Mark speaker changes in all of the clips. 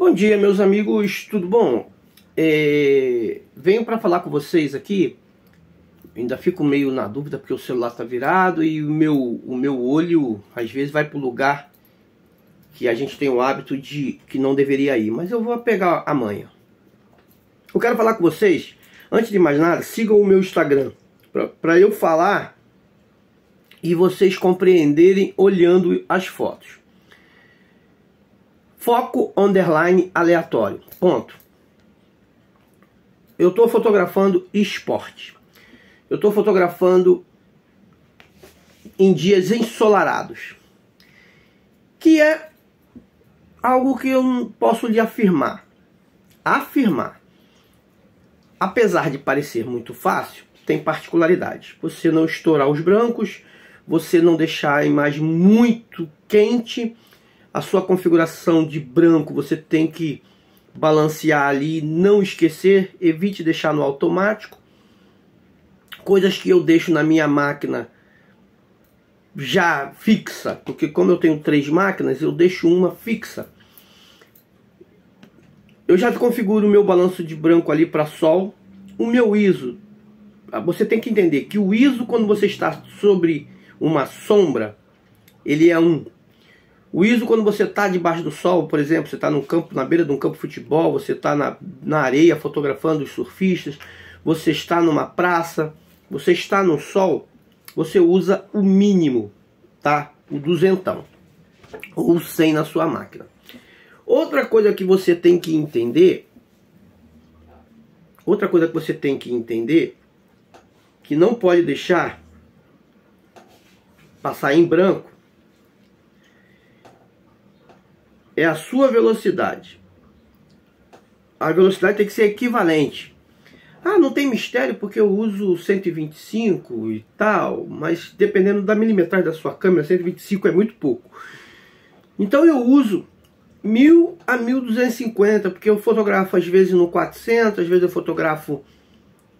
Speaker 1: Bom dia, meus amigos, tudo bom? Venho para falar com vocês aqui. Ainda fico meio na dúvida porque o celular está virado e o meu olho às vezes vai para o lugar que a gente tem o hábito de que não deveria ir, mas eu vou pegar a manha. Eu quero falar com vocês, antes de mais nada, sigam o meu Instagram para eu falar e vocês compreenderem olhando as fotos. Foco _ aleatório. Ponto. Eu estou fotografando esporte. Eu estou fotografando em dias ensolarados. Que é algo que eu não posso lhe afirmar. Apesar de parecer muito fácil, tem particularidades. Você não estourar os brancos, você não deixar a imagem muito quente. A sua configuração de branco você tem que balancear ali, não esquecer, evite deixar no automático. Coisas que eu deixo na minha máquina já fixa, porque como eu tenho 3 máquinas, eu deixo uma fixa. Eu já configuro o meu balanço de branco ali para sol. O meu ISO, você tem que entender que o ISO, quando você está sobre uma sombra, ele é 1. O ISO, quando você está debaixo do sol, por exemplo, você está no campo, na beira de um campo de futebol, você está na areia fotografando os surfistas, você está numa praça, você está no sol, você usa o mínimo, tá? O 200 ou 100 na sua máquina. Outra coisa que você tem que entender, que não pode deixar passar em branco, é a sua velocidade. A velocidade tem que ser equivalente. Ah, não tem mistério porque eu uso 125 e tal, mas dependendo da milimetragem da sua câmera, 125 é muito pouco. Então eu uso 1000 a 1250, porque eu fotografo às vezes no 400, às vezes eu fotografo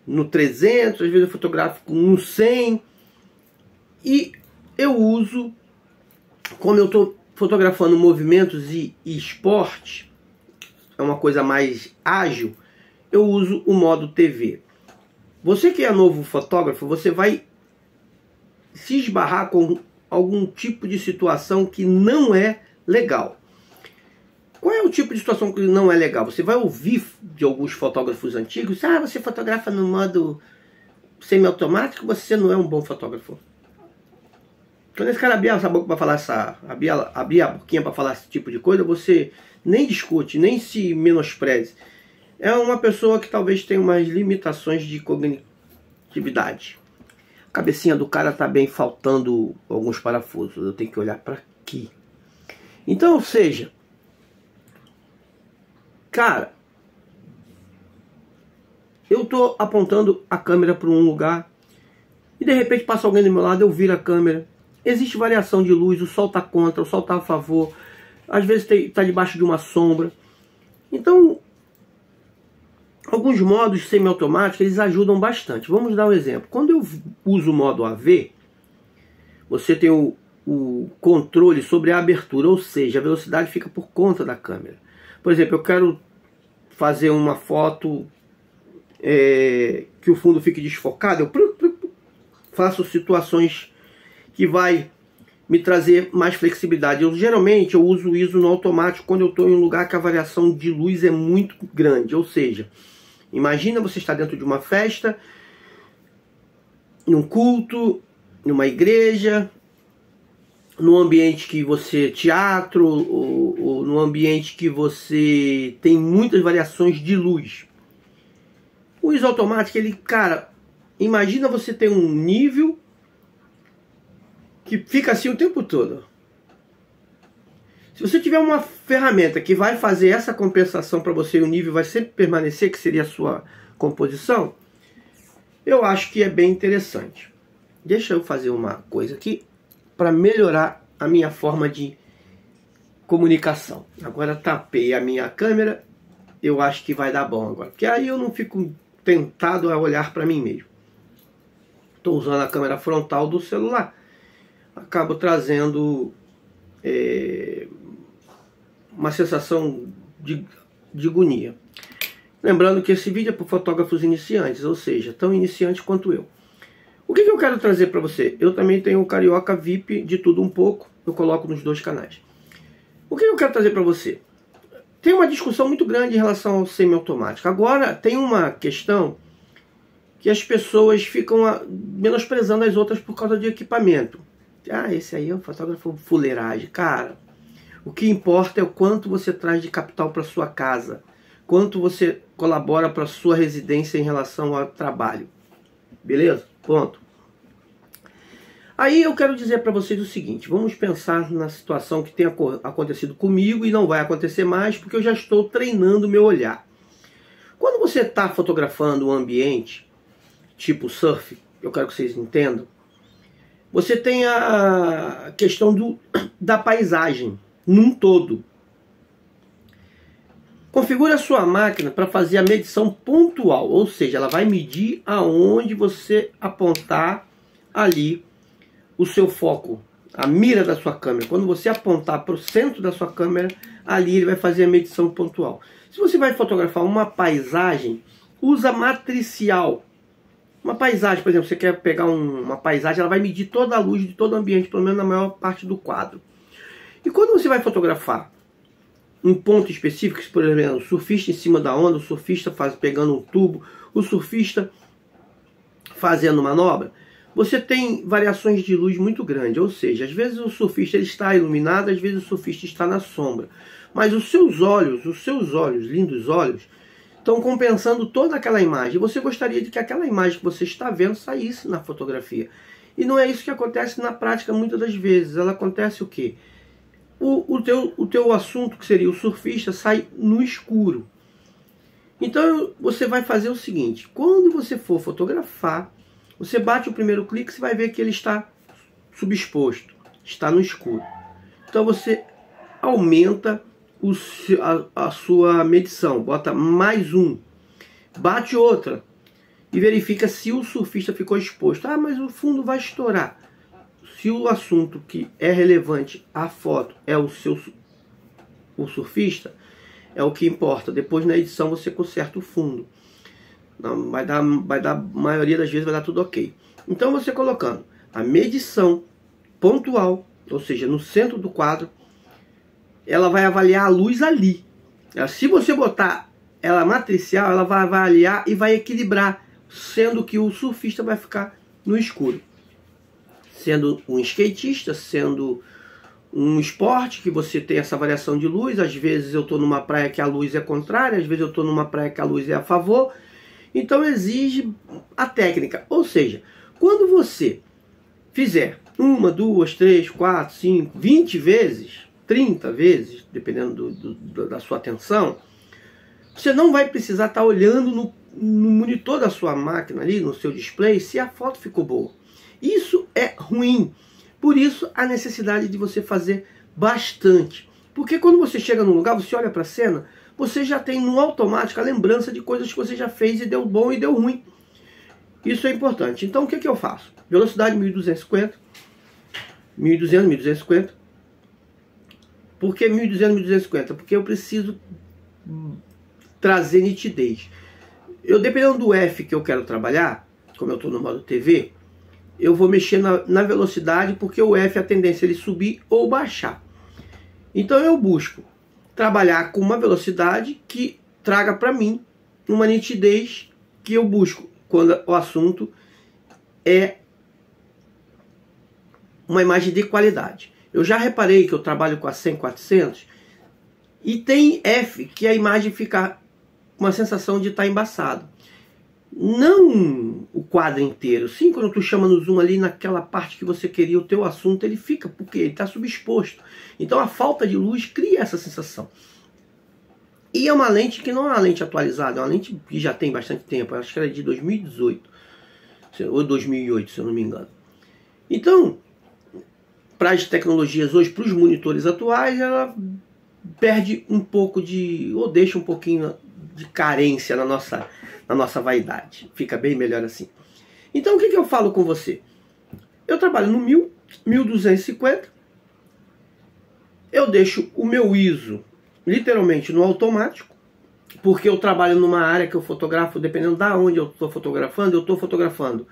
Speaker 1: no 300, às vezes eu fotografo no 100. E eu uso, como eu estou fotografando movimentos e esporte, é uma coisa mais ágil, eu uso o modo TV. Você que é novo fotógrafo, você vai se esbarrar com algum tipo de situação que não é legal. Qual é o tipo de situação que não é legal? Você vai ouvir de alguns fotógrafos antigos: ah, você fotografa no modo semiautomático, você não é um bom fotógrafo. Quando esse cara abrir a boca para falar abrir a boquinha para falar esse tipo de coisa, você nem discute, nem se menospreze. É uma pessoa que talvez tenha umas limitações de cognitividade. A cabecinha do cara tá bem faltando alguns parafusos. Eu tenho que olhar para aqui. Então, ou seja, cara, eu tô apontando a câmera para um lugar e de repente passa alguém do meu lado, eu viro a câmera. Existe variação de luz, o sol está contra, o sol está a favor, às vezes está debaixo de uma sombra. Então, alguns modos semiautomáticos eles ajudam bastante. Vamos dar um exemplo. Quando eu uso o modo AV, você tem o controle sobre a abertura, ou seja, a velocidade fica por conta da câmera. Por exemplo, eu quero fazer uma foto que o fundo fique desfocado, eu faço situações que vai me trazer mais flexibilidade. Geralmente eu uso o ISO no automático quando eu estou em um lugar que a variação de luz é muito grande. Ou seja, imagina você estar dentro de uma festa, num culto, numa igreja, num ambiente que você teatro, ou num ambiente que você tem muitas variações de luz. O ISO automático, ele, cara, imagina você ter um nível que fica assim o tempo todo. Se você tiver uma ferramenta que vai fazer essa compensação para você e o nível vai sempre permanecer, que seria a sua composição, eu acho que é bem interessante. Deixa eu fazer uma coisa aqui para melhorar a minha forma de comunicação. Agora tapei a minha câmera, eu acho que vai dar bom agora, porque aí eu não fico tentado a olhar para mim mesmo. Estou usando a câmera frontal do celular. Acabo trazendo uma sensação de agonia. Lembrando que esse vídeo é para fotógrafos iniciantes, ou seja, tão iniciantes quanto eu. O que eu quero trazer para você? Eu também tenho o Carioca VIP de tudo um pouco, eu coloco nos dois canais. O que eu quero trazer para você? Tem uma discussão muito grande em relação ao semiautomático. Agora tem uma questão que as pessoas ficam menosprezando as outras por causa de equipamento. Ah, esse aí é um fotógrafo fuleiragem. Cara, o que importa é o quanto você traz de capital para sua casa, quanto você colabora para sua residência em relação ao trabalho. Beleza? Ponto. Aí eu quero dizer para vocês o seguinte, vamos pensar na situação que tem acontecido comigo e não vai acontecer mais, porque eu já estou treinando o meu olhar. Quando você está fotografando um ambiente, tipo surf, eu quero que vocês entendam, você tem a questão da paisagem num todo. Configure a sua máquina para fazer a medição pontual, ou seja, ela vai medir aonde você apontar ali o seu foco, a mira da sua câmera. Quando você apontar para o centro da sua câmera, ali ele vai fazer a medição pontual. Se você vai fotografar uma paisagem, usa matricial. Uma paisagem, por exemplo, você quer pegar uma paisagem, ela vai medir toda a luz de todo o ambiente, pelo menos na maior parte do quadro. E quando você vai fotografar um ponto específico, por exemplo, o surfista em cima da onda, o surfista pegando um tubo, o surfista fazendo manobra, você tem variações de luz muito grandes, ou seja, às vezes o surfista ele está iluminado, às vezes o surfista está na sombra. Mas os seus olhos, lindos olhos, estão compensando toda aquela imagem. Você gostaria de que aquela imagem que você está vendo saísse na fotografia. E não é isso que acontece na prática muitas das vezes. Ela acontece o quê? O teu assunto, que seria o surfista, sai no escuro. Então você vai fazer o seguinte, quando você for fotografar, você bate o primeiro clique, você vai ver que ele está subexposto, está no escuro. Então você aumenta a sua medição, bota mais um, bate outra e verifica se o surfista ficou exposto. Ah, mas o fundo vai estourar. Se o assunto que é relevante à foto é o surfista, é o que importa. Depois na edição você conserta o fundo. Não, vai dar, a maioria das vezes vai dar tudo ok. Então você colocando a medição pontual, ou seja, no centro do quadro, ela vai avaliar a luz ali. Se você botar ela matricial, ela vai avaliar e vai equilibrar, sendo que o surfista vai ficar no escuro. Sendo um skatista, sendo um esporte que você tem essa variação de luz, às vezes eu estou numa praia que a luz é contrária, às vezes eu estou numa praia que a luz é a favor, então exige a técnica. Ou seja, quando você fizer 1, 2, 3, 4, 5, 20 vezes, 30 vezes, dependendo da sua atenção, você não vai precisar estar olhando no monitor da sua máquina ali, no seu display, se a foto ficou boa. Isso é ruim. Por isso a necessidade de você fazer bastante. Porque quando você chega num lugar, você olha para a cena, você já tem no automático a lembrança de coisas que você já fez e deu bom e deu ruim. Isso é importante. Então o que eu faço? Velocidade 1250, 1200, 1250. Por que 1200, 1250? Porque eu preciso trazer nitidez. Dependendo do F que eu quero trabalhar, como eu estou no modo TV, eu vou mexer na velocidade, porque o F, a tendência é ele subir ou baixar. Então eu busco trabalhar com uma velocidade que traga para mim uma nitidez que eu busco quando o assunto é uma imagem de qualidade. Eu já reparei que eu trabalho com a 100-400 e tem F que a imagem fica com uma sensação de estar embaçado. Não o quadro inteiro, sim, quando tu chama no zoom ali naquela parte que você queria o teu assunto, ele fica, porque ele está subexposto. Então a falta de luz cria essa sensação. E é uma lente que não é uma lente atualizada, é uma lente que já tem bastante tempo, acho que ela é de 2018 ou 2008, se eu não me engano. Então, para as tecnologias hoje, para os monitores atuais, ela perde um pouco ou deixa um pouquinho de carência na nossa vaidade. Fica bem melhor assim. Então o que eu falo com você? Eu trabalho no 1250, eu deixo o meu ISO literalmente no automático, porque eu trabalho numa área que eu fotografo, dependendo da onde eu estou fotografando.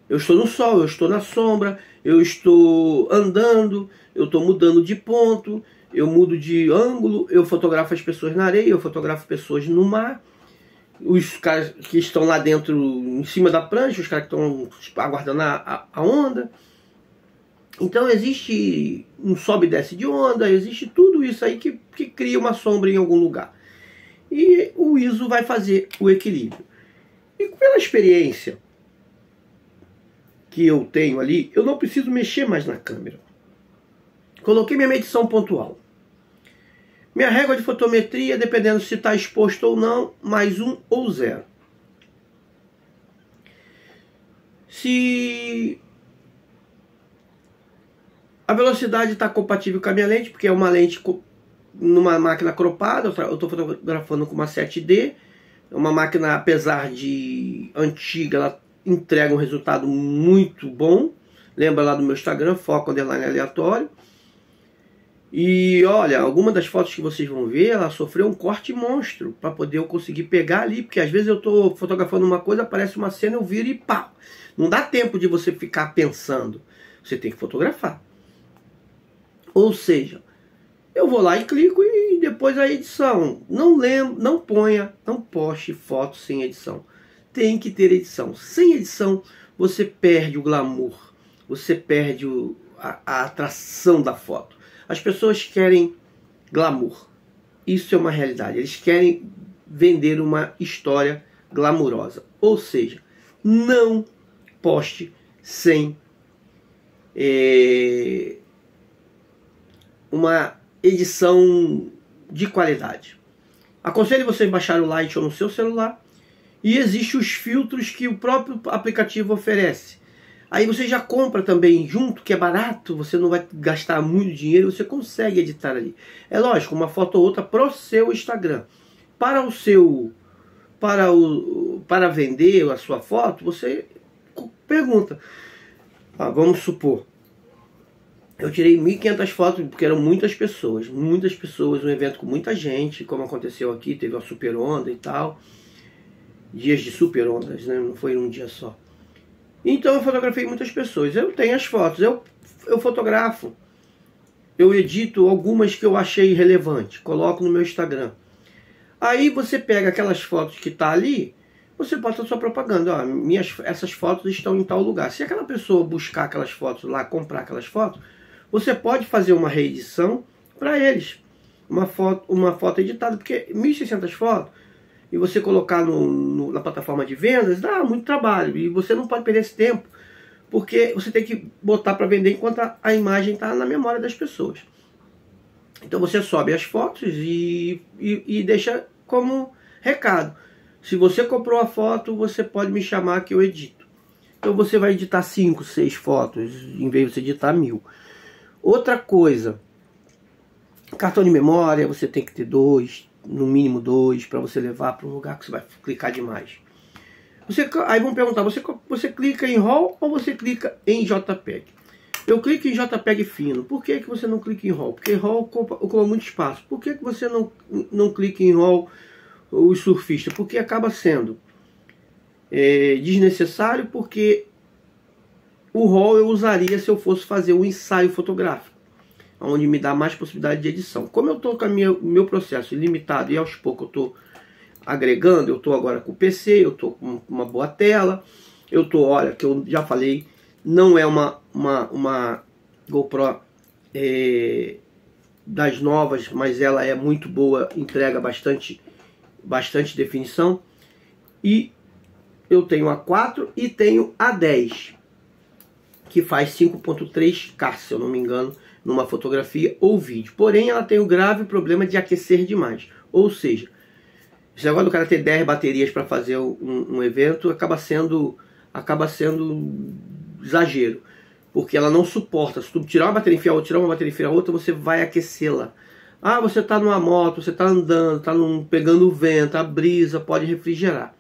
Speaker 1: Eu estou no sol, eu estou na sombra, eu estou andando, eu estou mudando de ponto, eu mudo de ângulo, eu fotografo as pessoas na areia, eu fotografo pessoas no mar, os caras que estão lá dentro, em cima da prancha, os caras que estão aguardando a onda. Então existe um sobe e desce de onda, existe tudo isso aí que cria uma sombra em algum lugar. E o ISO vai fazer o equilíbrio. E pela experiência que eu tenho ali, eu não preciso mexer mais na câmera. Coloquei minha medição pontual. Minha régua de fotometria, dependendo se está exposto ou não, mais 1 ou 0. Se a velocidade está compatível com a minha lente, porque é uma lente numa máquina cropada, eu estou fotografando com uma 7D, é uma máquina, apesar de antiga, ela entrega um resultado muito bom. Lembra lá do meu Instagram, foco underline aleatório. E olha, alguma das fotos que vocês vão ver, ela sofreu um corte monstro para poder eu conseguir pegar ali, porque às vezes eu estou fotografando uma coisa, aparece uma cena, eu viro e pá. Não dá tempo de você ficar pensando, você tem que fotografar. Ou seja, eu vou lá e clico e depois a edição. Não poste foto sem edição. Tem que ter edição. Sem edição, você perde o glamour, você perde a atração da foto. As pessoas querem glamour. Isso é uma realidade. Eles querem vender uma história glamurosa. Ou seja, não poste sem uma edição de qualidade. Aconselho vocês baixarem o Lightroom no seu celular. E existem os filtros que o próprio aplicativo oferece. Aí você já compra também junto, que é barato, você não vai gastar muito dinheiro, você consegue editar ali. É lógico, uma foto ou outra para o seu Instagram. Para vender a sua foto, você pergunta. Vamos supor, eu tirei 1.500 fotos, porque eram muitas pessoas, um evento com muita gente, como aconteceu aqui, teve uma super onda e tal. Dias de super ondas, né? Não foi um dia só. Então eu fotografei muitas pessoas. Eu tenho as fotos, eu fotografo, eu edito algumas que eu achei relevante, coloco no meu Instagram. Aí você pega aquelas fotos que tá ali, você bota a sua propaganda. Ó, essas fotos estão em tal lugar. Se aquela pessoa buscar aquelas fotos lá, comprar aquelas fotos, você pode fazer uma reedição para eles. Uma foto editada, porque 1.600 fotos, e você colocar na plataforma de vendas, dá muito trabalho. E você não pode perder esse tempo, porque você tem que botar para vender enquanto a imagem está na memória das pessoas. Então você sobe as fotos e deixa como recado. Se você comprou a foto, você pode me chamar que eu edito. Então você vai editar 5, 6 fotos, em vez de você editar 1.000. Outra coisa, cartão de memória, você tem que ter 2, no mínimo 2, para você levar para um lugar que você vai clicar demais. Aí vão perguntar, você clica em RAW ou você clica em JPEG? Eu clico em JPEG fino. Por que você não clica em RAW? Porque RAW ocupa muito espaço. Por que você não clica em RAW os surfistas? Porque acaba sendo desnecessário, porque o RAW eu usaria se eu fosse fazer um ensaio fotográfico, onde me dá mais possibilidade de edição. Como eu estou com o meu processo limitado e aos poucos eu estou agregando, eu estou agora com o PC, eu estou com uma boa tela, eu estou, olha, que eu já falei, não é uma GoPro das novas, mas ela é muito boa, entrega bastante definição. E eu tenho a 4 e tenho a 10, que faz 5.3K, se eu não me engano, numa fotografia ou vídeo. Porém, ela tem o grave problema de aquecer demais. Ou seja, esse negócio do cara ter 10 baterias para fazer um evento acaba sendo exagero. Porque ela não suporta. Se tu tirar uma bateria e enfiar outra, tirar uma bateria e enfiar outra, você vai aquecê-la. Você está numa moto, você está andando, está pegando o vento, a brisa, pode refrigerar.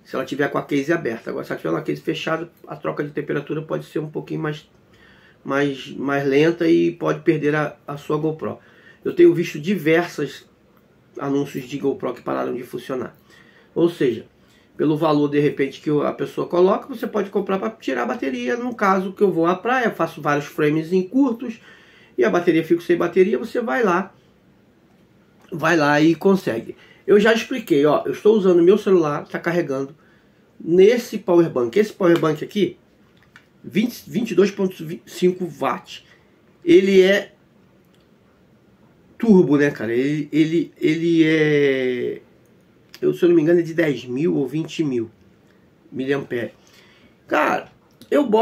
Speaker 1: Se ela tiver com a case aberta. Agora, se ela tiver uma case fechada, a troca de temperatura pode ser um pouquinho mais lenta e pode perder a sua GoPro. Eu tenho visto diversas anúncios de GoPro que pararam de funcionar. Ou seja, pelo valor de repente que a pessoa coloca, você pode comprar para tirar a bateria. No caso que eu vou à praia, faço vários frames em curtos e a bateria fica sem bateria, você vai lá e consegue. Eu já expliquei, ó, eu estou usando meu celular, está carregando nesse power bank. Esse power bank aqui, 22.5 watts. Ele é turbo, né, cara? Ele é, se eu não me engano, é de 10 mil ou 20 mil miliampere. Cara, eu boto